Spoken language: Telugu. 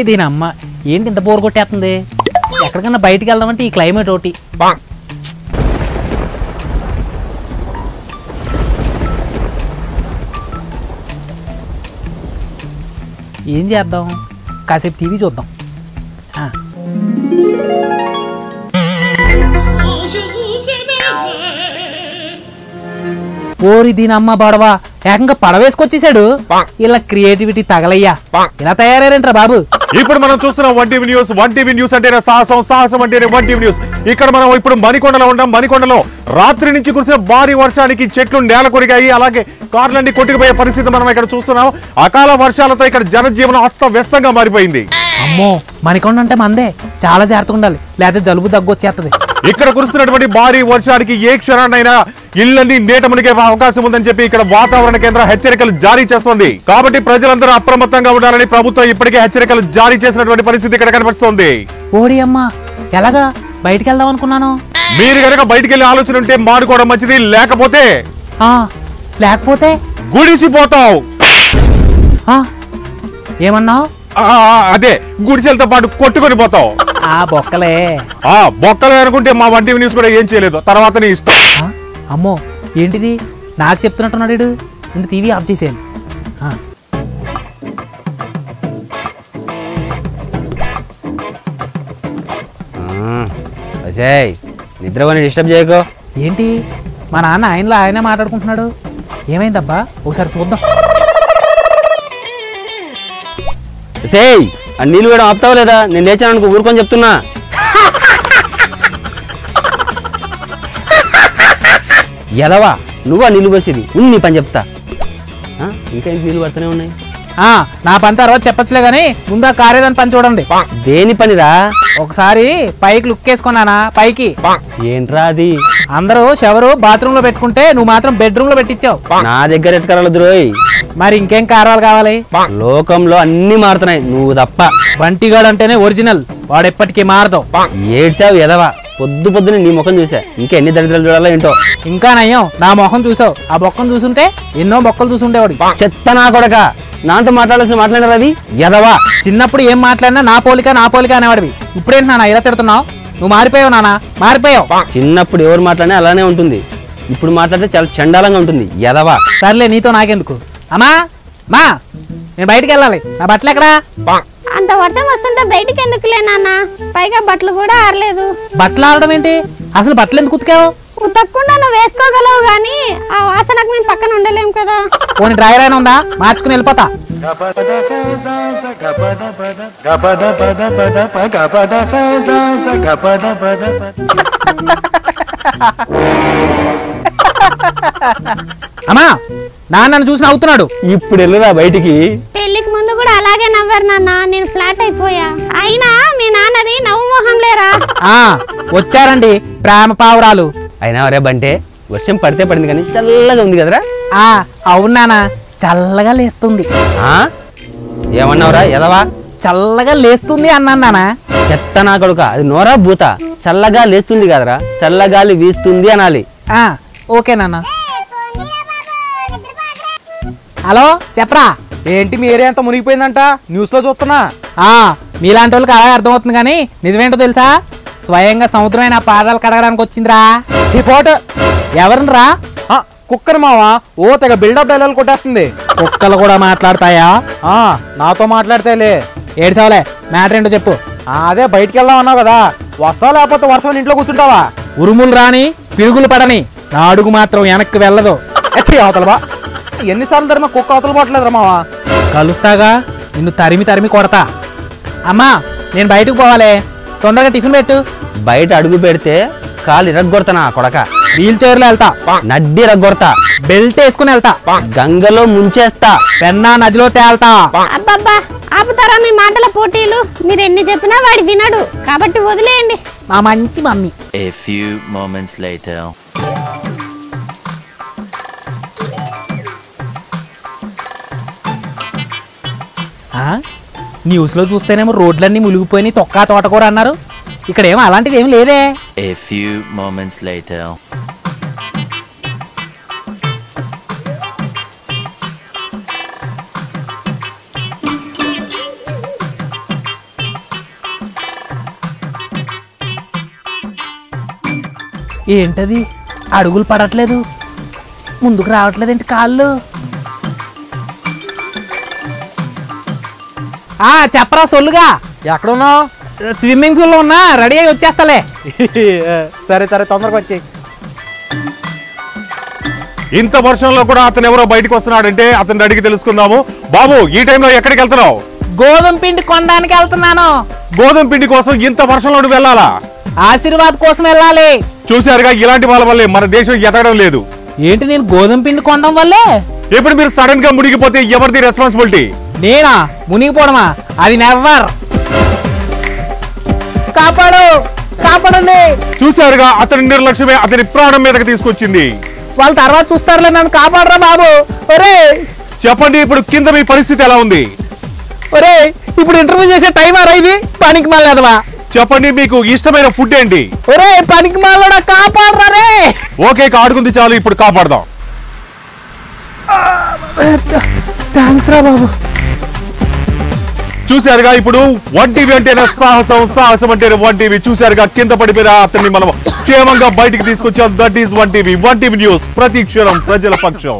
దీని అమ్మ ఏంటి ఇంత బోర్ కొట్టేస్తుంది? ఎక్కడికన్నా బయటికి వెళ్దామంటే ఈ క్లైమేట్ ఒకటి. ఏం చేద్దాం? కాసేపు టీవీ చూద్దాం. ఓరి దీని అమ్మ బడవా, ఏకంగా పడవేసుకొచ్చేసాడు. ఇలా క్రియేటివిటీ తగలయ్యా. ఇలా తయారేంట్రా బాబు? ఇప్పుడు మనం చూస్తున్న one TV news. One TV news అంటేనే సాహసం, సాహసం అంటేనే వన్ టీవీ న్యూస్. ఇక్కడ మనం ఇప్పుడు మణికొండలో ఉన్నాం. మణికొండలో రాత్రి నుంచి కురిసిన భారీ వర్షానికి చెట్లు నేల కొరిగాయి. అలాగే కార్లన్నీ కొట్టుకుపోయే పరిస్థితి మనం ఇక్కడ చూస్తున్నాం. అకాల వర్షాలతో ఇక్కడ జనజీవనం అస్తవ్యస్తంగా మారిపోయింది. అమ్మో, మణికొండ అంటే మందే, చాలా జాగ్రత్తగా ఉండాలి, లేకపోతే జలుబు దగ్గు వచ్చేస్తుంది. ఇక్కడ కురుస్తున్నటువంటి భారీ వర్షానికి ఏ క్షణాన్నైనా ఇళ్లన్నీ నీట మునిగే అవకాశం ఉందని చెప్పి ఇక్కడ వాతావరణ కేంద్రం హెచ్చరికలు జారీ చేస్తుంది. కాబట్టి ప్రజలందరూ అప్రమత్తంగా ఉండాలని ప్రభుత్వం ఇప్పటికే హెచ్చరికలు జారీ చేసినటువంటి పరిస్థితి ఇక్కడ కనిపిస్తోంది. ఓడి అమ్మా, ఎలాగా బయటికి వెళ్దాం అనుకున్నాను. మీరు కనుక బయటికి వెళ్ళే ఆలోచన ఉంటే మాడుకోవడం మంచిది. లేకపోతే గుడిసిపోతావు. ఏమన్నావు? అదే, గుడిసెలతో పాటు కొట్టుకొని పోతావు. బొక్కలే అనుకుంటే మా వన్ టీవీ న్యూస్ కూడా ఏం చేయలేదు. తర్వాత నీ ఇష్టం. అమ్మో, ఏంటిది నాకు చెప్తున్నట్టున్నాడు. ముందు టీవీ ఆఫ్ చేసేయండి. నిద్రపోని డిస్టర్బ్ చేయకో. ఏంటి మా నాన్న ఆయనలో ఆయనే మాట్లాడుకుంటున్నాడు? ఏమైందబ్బా, ఒకసారి చూద్దాం. నీళ్ళు వేయడం ఆపుతావు లేదా? నేను లేచాను అనుకో, ఊరుకొని చెప్తున్నా. ఎదవా, నువ్వా నీళ్ళు పోసేది? నీ పని చెప్తా. ఇంకా ఏంటి నీళ్ళు పడుతూనే ఉన్నాయి? నా పని తర్వాత చెప్పచ్చులే గానీ ముందు ఆ కారేదని పని చూడండి. దేని పనిరా? ఒకసారి పైకి లుక్ వేసుకున్నానా? పైకి ఏంట్రా అది? అందరూ షవరు బాత్రూమ్ లో పెట్టుకుంటే నువ్వు మాత్రం బెడ్రూమ్ లో పెట్టించావు. నా దగ్గర ఎత్తుకరాలు ద్రోయ్. మరి ఇంకేం కారాలు కావాలి? లోకంలో అన్ని మారుతున్నాయి, నువ్వు తప్ప. బంటిగాడు అంటేనే ఒరిజినల్, వాడు ఎప్పటికీ మారదావు. ఏడ్చావు ఎదవా, పొద్దు పొద్దున నీ ముఖం చూసా. ఇంకా ఎన్ని దరిద్రాలు చూడాలో ఏంటో. ఇంకా నయ్యం నా ముఖం చూసావు. ఆ బొక్కను చూసుంటే ఎన్నో బొక్కలు చూసుండేవాడు. చెత్త నా కొడక, నాతో మాట్లాడాల్సిన మాట్లాడారు అవి ఎదవా. చిన్నప్పుడు ఏం మాట్లాడినా నా పోలిక అనేవాడివి. ఇప్పుడేంటి నాన్న ఇలా తిడుతున్నావు? నువ్వు మారిపోయావు నాన్న, మారిపోయావు. చిన్నప్పుడు ఎవరు మాట్లాడినా అలానే ఉంటుంది, ఇప్పుడు మాట్లాడితే చాలా చండాలంగా ఉంటుంది ఎదవా. సర్లే, నీతో నాకెందుకు. అమ్మా మా, నేను బయటికి వెళ్ళాలి. నా బట్టలు ఎక్కడా? అంత వర్షం వస్తుంటే బయటికి ఎందుకులే నాన్న, పైగా బట్టలు కూడా ఆరలేదు. బట్టలు ఆరడం ఏంటి? అసలు బట్టలు ఎందుకు ఉతికావు? ఉతక్కుండా నువ్వు వేసుకోగలవు గానీ ఆ వాసనకు మేము పక్కన ఉండలేం కదా. పోనీ డ్రైవర్ అయినా ఉందా? మార్చుకుని వెళ్ళిపోతా. అమ్మా, నాన్నను చూసి నవ్వుతున్నాడు. ఇప్పుడు వెళ్ళరా బయటికి. పెళ్లికి ముందు కూడా అలాగే నవ్వారు నాన్న, నేను ఫ్లాట్ అయిపోయా. అయినా మీ నాన్నది నవ్వు మొహం లేరా? వచ్చారండి ప్రేమ పావురాలు. అయినా ఒరే బంటే, వర్షం పడితే పడింది కానీ చల్లగా ఉంది కదరా? అవును నాన్న, చల్లగా లేస్తుంది. ఏమన్నావురా ఎదవా? చల్లగా లేస్తుంది అన్నాను నాన్న. చెత్త నా కొడుక, అది నోరా భూత. చల్లగా లేస్తుంది కదరా, చల్లగాలి వీస్తుంది అనాలి. ఓకే నాన్న. హలో, చెప్పరా. ఏంటి మీ ఏరియా అంతా మునిగిపోయిందంట, న్యూస్ లో చూస్తున్నా. మీలాంటి వాళ్ళకి అలాగే అర్థమవుతుంది కానీ నిజమేంటో తెలుసా? స్వయంగా సముద్రమైన పాదాలు కడగడానికి వచ్చిందిరా. రిపోర్ట్ ఎవరినరా? కుక్కర్ మావా, ఓ తెగ బిల్డప్ డైలాగ్ కొట్టేస్తుంది. కుక్కలు కూడా మాట్లాడతాయా? నాతో మాట్లాడితేలే. ఏడ్చావులే, మ్యాటర్ ఏంటో చెప్పు. అదే బయటికి వెళ్దాం అన్నావు కదా, వస్తావు లేకపోతే వర్షం ఇంట్లో కూర్చుంటావా? ఉరుములు రాని పిడుగులు పడని నా అడుగు మాత్రం వెనక్కి వెళ్ళదు. అవతలబా, ఎన్నిసార్లు తరిమా కుక్క అవతల పోవట్లేదు మావా. కలుస్తాగా, నిన్ను తరిమి తరిమి కొడతా. అమ్మా, నేను బయటకు పోవాలి, తొందరగా టిఫిన్ పెట్టు. బయట అడుగు పెడితే కాలు ఇరగ్గొడతానా కొడక. వీల్ చైర్లో వెళ్తా, నడ్డి రగ్గొడతా, బెల్ట్ వేసుకుని వెళ్తా, గంగలో ముంచేస్తా, పెన్నా నదిలో తేల్తా. అబ్బబ్బా, ఆపుతారా మీ మాటల పోటీలు? మీరు ఎన్ని చెప్పినా వాడి వినడు, కాబట్టి వదిలేయండి. మా మంచి mummy. A few moments later. న్యూస్లో చూస్తేనేమో రోడ్లన్నీ మునిగిపోయినాయి, తొక్కా తోటకూర అన్నారు. ఇక్కడేమో అలాంటిది ఏమి లేదే. A few moments later. ఏంటది అడుగులు పడట్లేదు, ముందుకు రావట్లేదేంటి కాళ్ళు? చెప్పరా సొల్లుగా. ఎక్కడున్నావు? స్విమ్మింగ్ పూల్లో ఉన్నా, రెడీ అయ్యి వచ్చేస్తాలే. సరే సరే తొందరగా వచ్చేయి. ఇంత వర్షంలో కూడా అతను ఎవరో బయటకు వస్తున్నాడంటే అతన్ని అడిగి తెలుసుకుందాము. బాబు, ఈ టైంలో ఎక్కడికి వెళ్తున్నావు? గోధుమ పిండి కొనడానికి వెళ్తున్నాను. గోధుమ పిండి కోసం ఇంత వర్షంలో నువ్వు వెళ్ళాలా? ఆశీర్వాద్ కోసం వెళ్ళాలి. చూశారుగా, ఇలాంటి వాళ్ళ వల్లే మన దేశం ఎదగడం లేదు. ఏంటి, నేను గోధుమ పిండి కొనడం వల్లే? ఇప్పుడు మీరు సడన్ గా మునిగిపోతే ఎవరిది రెస్పాన్సిబిలిటీ? నేనా? మునిగిపోవడమా? అది నెవర్. కాపాడు, కాపాడండి. చూశారుగా, అతని నిర్లక్ష్యమే అతని ప్రాణం మీదకి తీసుకొచ్చింది. వాళ్ళ తర్వాత చూస్తారులే, నన్ను కాపాడరా బాబు. ఒరే చెప్పండి, ఇప్పుడు కింద మీ పరిస్థితి ఎలా ఉంది? ఒరే, ఇప్పుడు ఇంటర్వ్యూ చేసే టైం ఆరా ఇది? పనికి మాలేదవా? చెప్పండి, మీకు ఇష్టమైన ఫుడ్ ఏంటి? ఒరే పనికి మాలోడా, కాపాడరా రే. ఓకే, ఆడుకుంది చాలు, ఇప్పుడు కాపాడదాం. థ్యాంక్స్ రా బాబు. చూశారుగా, ఇప్పుడు 1TV అంటేనే సాహసం, సాహసం అంటేనే 1TV. చూశారుగా, కింద పడిపోయిన అతన్ని మనం క్షేమంగా బయటికి తీసుకొచ్చాం. That is 1TV. 1TV news, ప్రతి క్షణం ప్రజల పక్షం.